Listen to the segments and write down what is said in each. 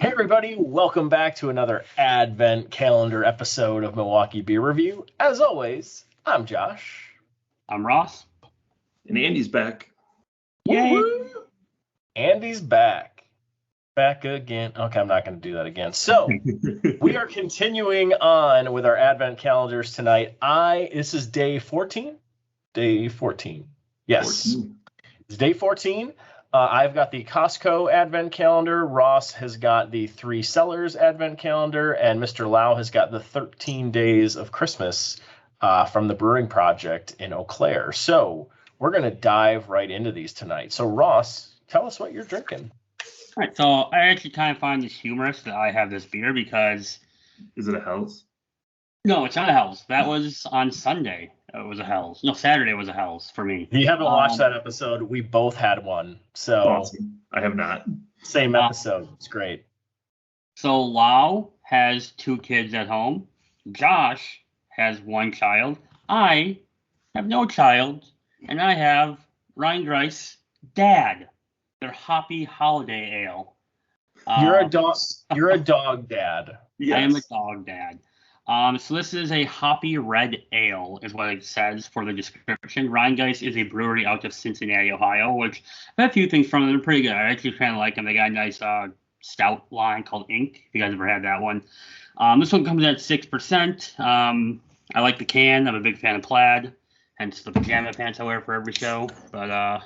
Everybody, welcome back to another Advent Calendar episode of Milwaukee Beer Review. As always, I'm Josh. I'm Ross. And Andy's back. Yay! Woo-hoo! Andy's back. Back again. Okay, I'm not going to do that again. So, we are continuing on with our Advent calendars tonight. This is day 14? Day 14. Yes. 14. It's day 14. I've got the Costco Advent Calendar. Ross has got the Three Cellars Advent Calendar, and Mr. Lau has got the 13 Days of Christmas from the Brewing Projekt in Eau Claire. So we're going to dive right into these tonight. So Ross, tell us what you're drinking. All right, so I actually kind of find this humorous that I have this beer because... Is it a Hell's? No, it's not a Hell's. That was on Sunday. It was a Hell's. No, Saturday was a Hell's for me. You haven't watched that episode. We both had one. So awesome. I have not. Same episode. It's great. So Lau has 2 kids at home. Josh has 1 child. I have no child. And I have Ryan Grice, Dad. Their Hoppy Holiday Ale. You're a dog dad. Yes. I am a dog dad. So this is a hoppy red ale, is what it says for the description. Rheingeist is a brewery out of Cincinnati, Ohio, which I've had a few things from them. They're pretty good. I actually kind of like them. They got a nice stout line called Ink, if you guys ever had that one. This one comes at 6%. I like the can. I'm a big fan of plaid, hence the pajama pants I wear for every show. But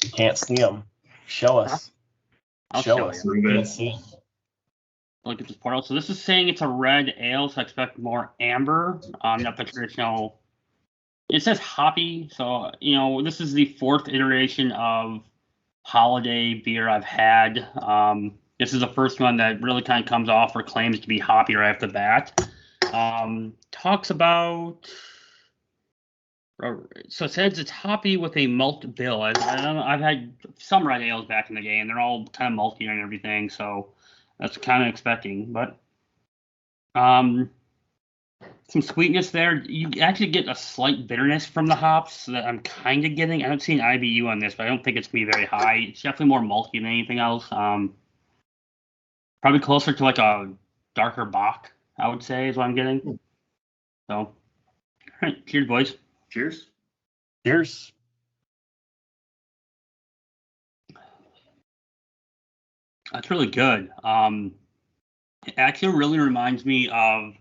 you can't see them. Show us. I'll show us. You. We can't see them. Look at this portal. So this is saying it's a red ale, so I expect more amber. Not the traditional. It says hoppy, so this is the 4th iteration of holiday beer I've had. This is the first one that really kind of comes off or claims to be hoppy right off the bat. Talks about. So it says it's hoppy with a malt bill. I've had some red ales back in the day, and they're all kind of malty and everything. So. That's kind of expecting, but some sweetness there. You actually get a slight bitterness from the hops that I'm kind of getting. I don't see an IBU on this, but I don't think it's going to be very high. It's definitely more malty than anything else. Probably closer to like a darker Bock, I would say, is what I'm getting. So, all right, cheers, boys. Cheers. Cheers. That's really good. It actually really reminds me of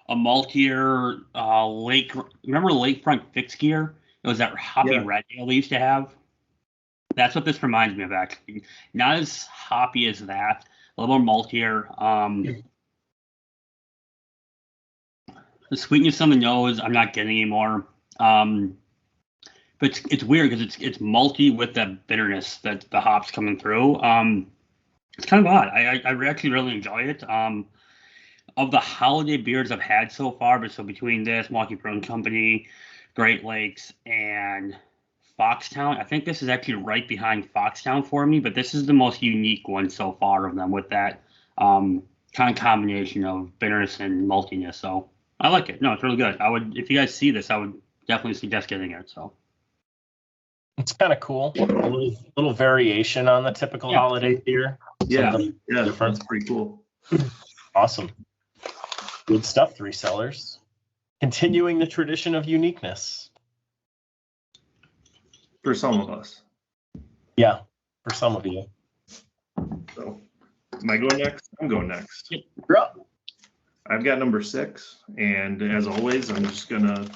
a maltier lake. Remember Lakefront Fixed Gear? It was that hoppy red ale they used to have. That's what this reminds me of, actually. Not as hoppy as that. A little more maltier. The sweetness on the nose, I'm not getting anymore. But it's weird because it's malty with that bitterness that the hops coming through. It's kind of odd. I actually really enjoy it. Of the holiday beers I've had so far, but so between this, Milwaukee Brewing Company, Great Lakes, and Foxtown, I think this is actually right behind Foxtown for me, but this is the most unique one so far of them with that kind of combination of bitterness and maltiness. So I like it. No, it's really good. If you guys see this, I would definitely suggest getting it. So. It's kind of cool. A little variation on the typical holiday beer. Yeah, that's pretty cool. Awesome. Good stuff, Three Cellars. Continuing the tradition of uniqueness. For some of us. Yeah, for some of you. So, am I going next? I'm going next. You're up. I've got number 6, and as always, I'm just going to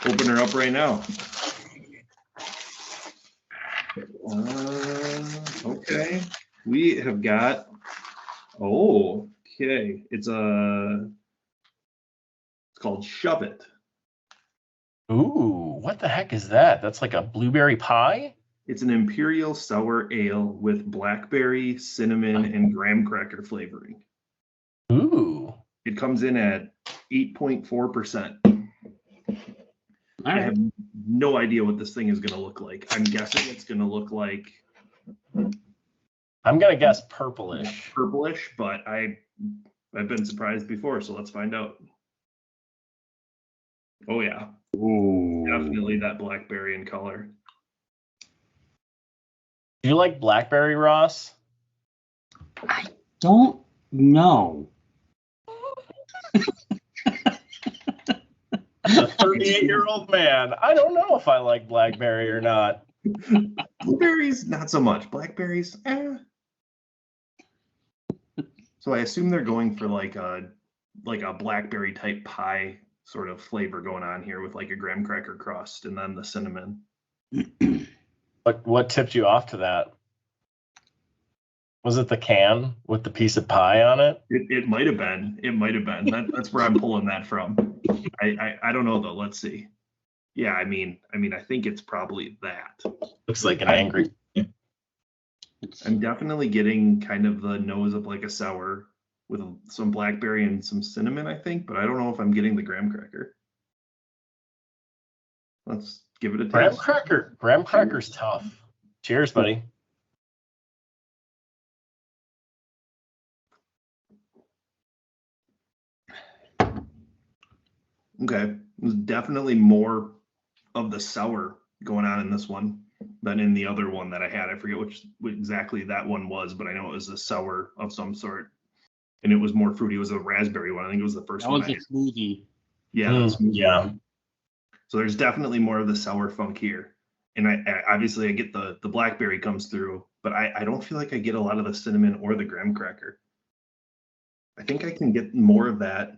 open her up right now. Okay. We have got, it's called Shove It. Ooh, what the heck is that? That's like a blueberry pie? It's an imperial sour ale with blackberry, cinnamon, and graham cracker flavoring. Ooh. It comes in at 8.4%. All I right. have no idea what this thing is going to look like. I'm guessing it's going to look like I'm gonna guess purplish. purplish, but I've been surprised before, so let's find out. Oh yeah, Ooh. definitely that blackberry in color. Do you like blackberry, Ross? I don't know. As a 38-year-old man, I don't know if I like blackberry or not. Blueberries, not so much. Blackberries, eh. So I assume they're going for like a blackberry type pie sort of flavor going on here with like a graham cracker crust and then the cinnamon. What tipped you off to that? Was it the can with the piece of pie on it? It might have been. It might have been. That's where I'm pulling that from. I don't know though. Let's see. Yeah, I mean, I think it's probably that. Looks like an angry. I'm definitely getting kind of the nose of like a sour with some blackberry and some cinnamon, I think, but I don't know if I'm getting the graham cracker. Let's give it a Graham taste. cracker. Graham cracker's tough. Cheers, buddy. Okay, there's definitely more of the sour going on in this one than in the other one that I had. I forget which exactly that one was, but I know it was a sour of some sort, and it was more fruity. It was a raspberry one. I think it was the first That one. was a smoothie. Yeah, that's yeah. So there's definitely more of the sour funk here, and I obviously I get the blackberry comes through, but I don't feel like I get a lot of the cinnamon or the graham cracker. I think I can get more of that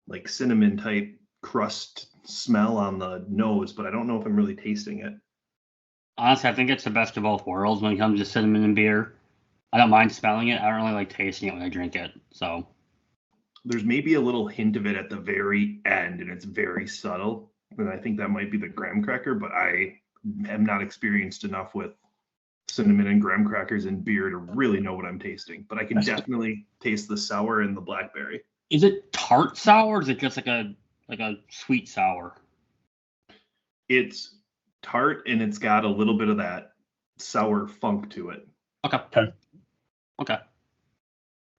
like cinnamon type crust smell on the nose, but I don't know if I'm really tasting it. Honestly, I think it's the best of both worlds when it comes to cinnamon and beer. I don't mind smelling it. I don't really like tasting it when I drink it. So There's maybe a little hint of it at the very end, and it's very subtle. And I think that might be the graham cracker, but I am not experienced enough with cinnamon and graham crackers in beer to really know what I'm tasting. But I can definitely taste the sour and the blackberry. is it tart sour or is it just like a sweet sour? It's tart and it's got a little bit of that sour funk to it. Okay.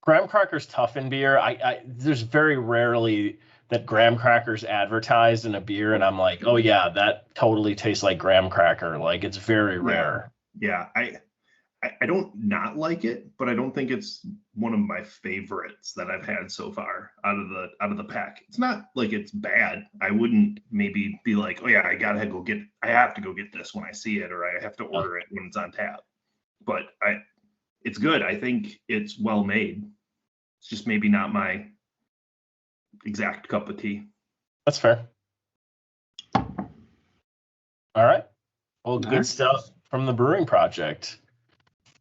Graham cracker's tough in beer. There's very rarely that graham crackers advertised in a beer, and I'm like, oh yeah, that totally tastes like graham cracker. Like it's very rare. Yeah, I don't not like it, but I don't think it's one of my favorites that I've had so far out of the pack. It's not like it's bad. I wouldn't maybe be like, oh yeah, I have to go get this when I see it, or I have to order it when it's on tap. But it's good. I think it's well made. It's just maybe not my exact cup of tea. That's fair. All right. Well, good right. stuff from the Brewing Projekt.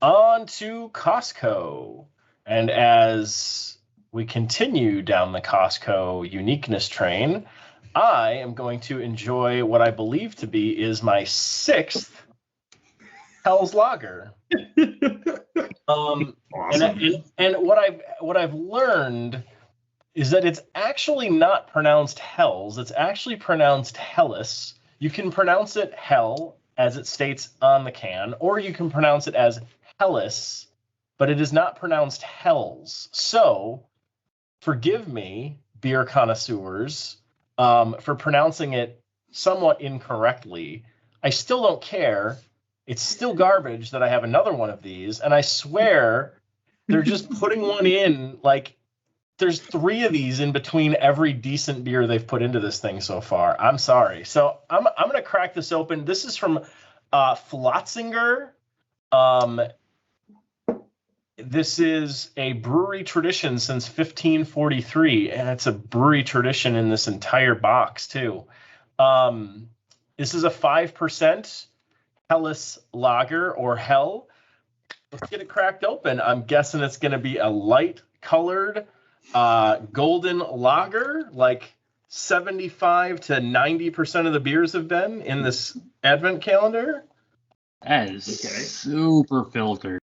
On to Costco. And as we continue down the Costco uniqueness train, I am going to enjoy what I believe to be is my 6th Hell's Lager. Awesome. And what I've learned is that it's actually not pronounced Hells. It's actually pronounced Helles. You can pronounce it Hell, as it states on the can, or you can pronounce it as Helles, but it is not pronounced Hells. So, forgive me, beer connoisseurs, for pronouncing it somewhat incorrectly. I still don't care. It's still garbage that I have another one of these, and I swear they're just putting one in, like, there's 3 of these in between every decent beer they've put into this thing so far. I'm sorry. So I'm going to crack this open. This is from Flotzinger. This is a brewery tradition since 1543, and it's a brewery tradition in this entire box, too. This is a 5% Helles Lager, or Hell. Let's get it cracked open. I'm guessing it's going to be a light-colored golden lager, like 75 to 90% of the beers have been in this advent calendar. That is super filtered.